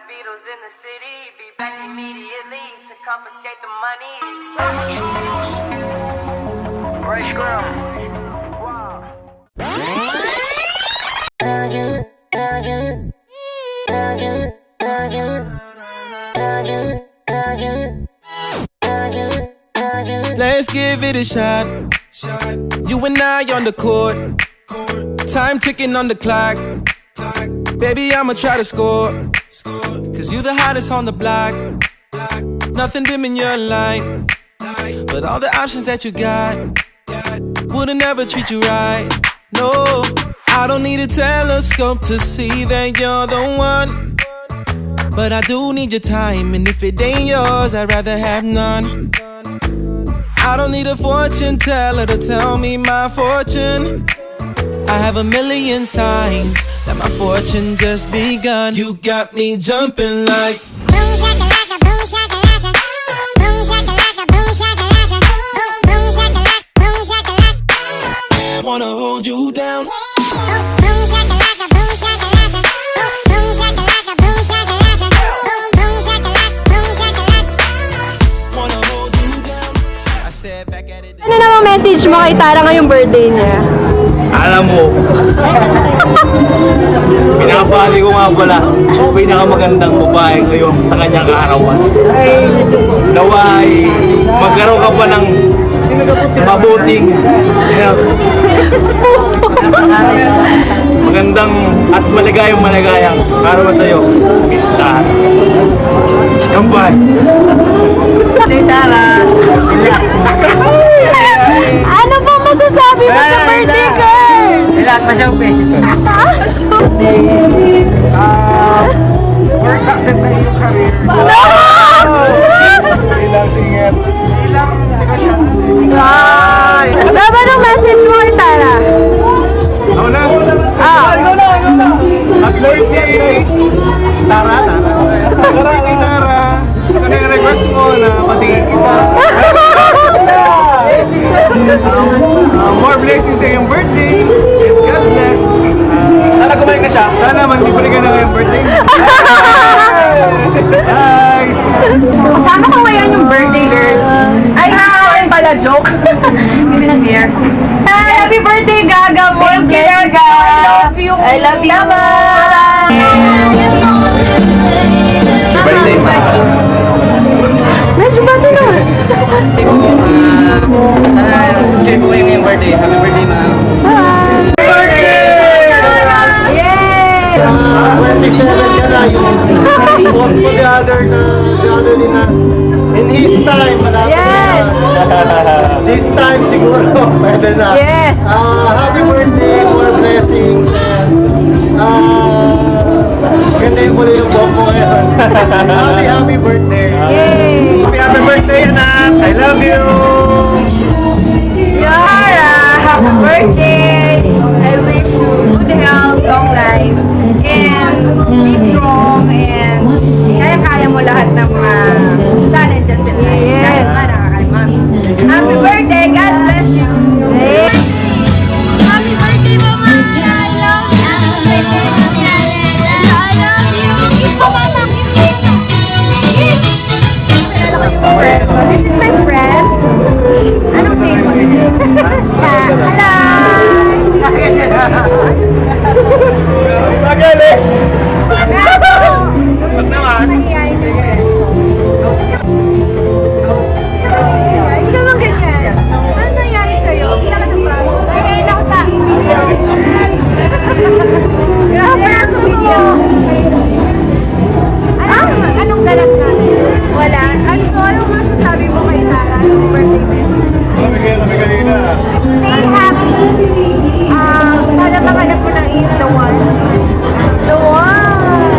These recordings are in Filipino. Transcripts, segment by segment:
Beatles in the city, be back immediately to confiscate the money. Right, girl. Let's give it a shot. You and I on the court. Time ticking on the clock. Baby, I'ma try to score. Cause you the hottest on the block. Nothing dim in your light. But all the options that you got wouldn't ever treat you right. No, I don't need a telescope to see that you're the one. But I do need your time, and if it ain't yours, I'd rather have none. I don't need a fortune teller to tell me my fortune. I have a million signs that my fortune just begun. You got me jumping like boom shakalaka, boom shakalaka, boom shakalaka, boom shakalaka, boom shakalaka, boom shakalaka. wanna hold you down. Boom shakalaka, boom shakalaka, boom shakalaka, boom shakalaka, boom shakalaka, boom shakalaka. Wanna hold you down. I said back at it. Ano namang message mo kay Tara ngayong birthday niya? Alam mo, pinapali ko nga pala ang pinakamagandang babae ngayon sa kanyang kaarawan. Naway, magkaroon ka pa ng mabuting magandang at maligayang para sa iyo, Miss Tara. Kampay! Ano bang masasabi mo sa birthday girl? Lahat pa siyang For success sa iyong career. Bilang singer. Bilang negosyante. Ano ba nung message mo kay Tara? Ako na. Happy birthday. Tara. Tara. Ano yung request mo na patingin kita? More blessings sa iyong birthday. And God bless. Sana kumain ka siya. Sana manlibre ka na ngayong birthday. Bye! Kasama ko ngayon yung birthday girl. Ay, hi! Pala, joke. Hindi na beer. Happy birthday, Gaga! More blessings. I love you. I love you. birthday pa. Medyo bati naman. Sana enjoy po kayo ngayong birthday. Happy birthday, ma'am. Yay! 27 ka na yung boss mo the other din na in his time malapit Yes! na. This time siguro pwede na. Yes! Happy birthday, more blessings and ganda yung muli yung buhok mo ngayon. Happy birthday. Yay! Happy birthday, anak. I love you. Yara, happy birthday! I wish you good health, long life, and be strong, and kaya-kaya mo lahat ng mga challenges in life. Dahil nga nakakalma. Happy birthday! God bless you! Happy birthday, Mama! I love you! I love you! Kiss ko, Mama! Kiss ko! Kiss! This is my friend. Anong name mo? Hello! Magaling. Wag naman. Mahihayin ka. Hindi ka bang ganyan? Ano nangyari sa'yo? Kailan ka na ba? Nangyayari ako sa video. Grabe na sa video. Anong ganap natin? Wala. Anong masasabi mo kay Tara? Anong birthday message? Kami kanina. Stay happy. Sana mahanap mo ng iyong the one. The one.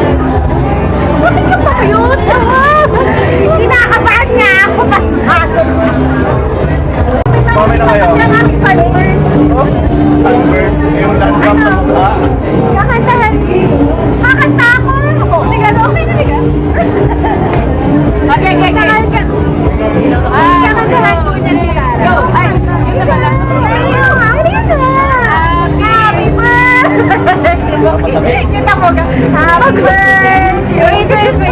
Bakit ka pa cute? Kinakabahan nga ako. Comment na kayo. Yung aming followers. Sunburn. Yung landmark sa mukha. Kakantahan. Kakanta ako. Liga, okay na liga. Okay. Kakantahan po niya si Cara. Go. Ay, yun na pala. Sa'yo, happy birthday! Kita mo ka. Happy birthday!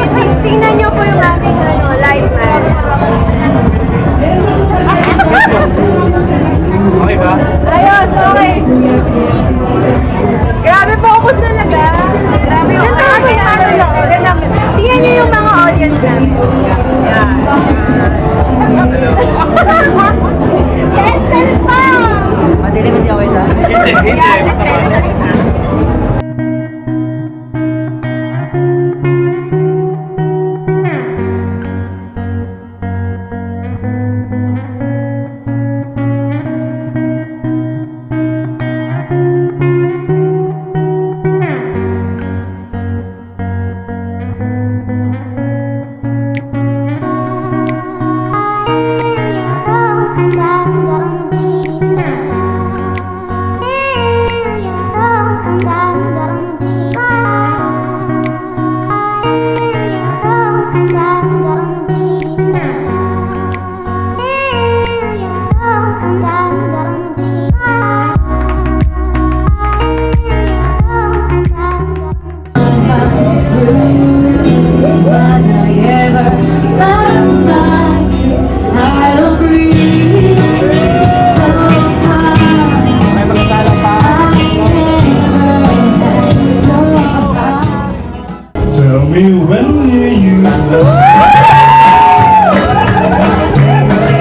Tell me when will you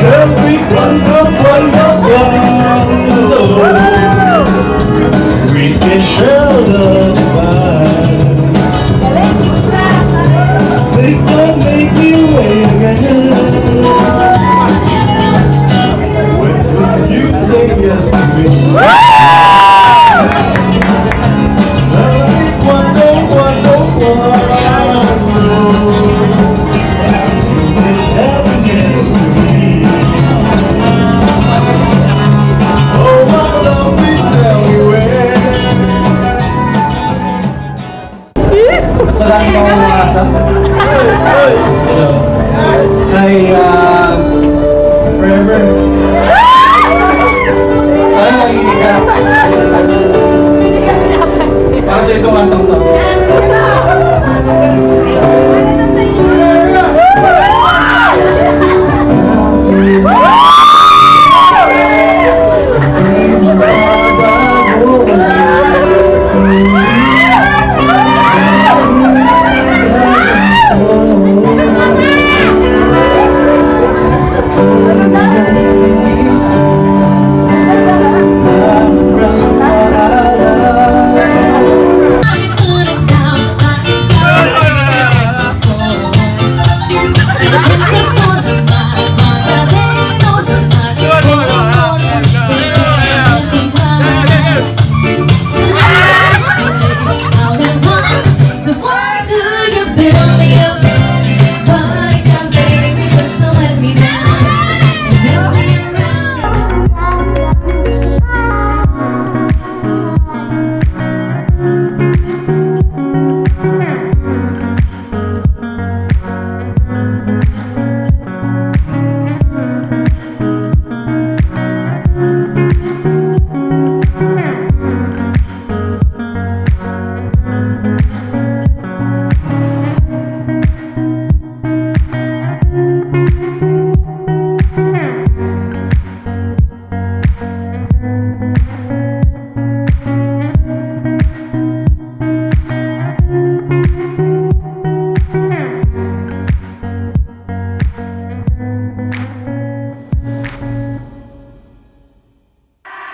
tell me cuando we can share the divine. Please don't make me wait again. When will you say yes to me? Tell me cuando happiness to me. Oh my love, please tell me when. Sa dami ko umasa. Ay, forever. Sana nakikinig ka. Para sa itong antong to.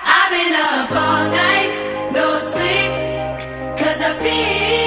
I've been up all night, no sleep, 'cause I feel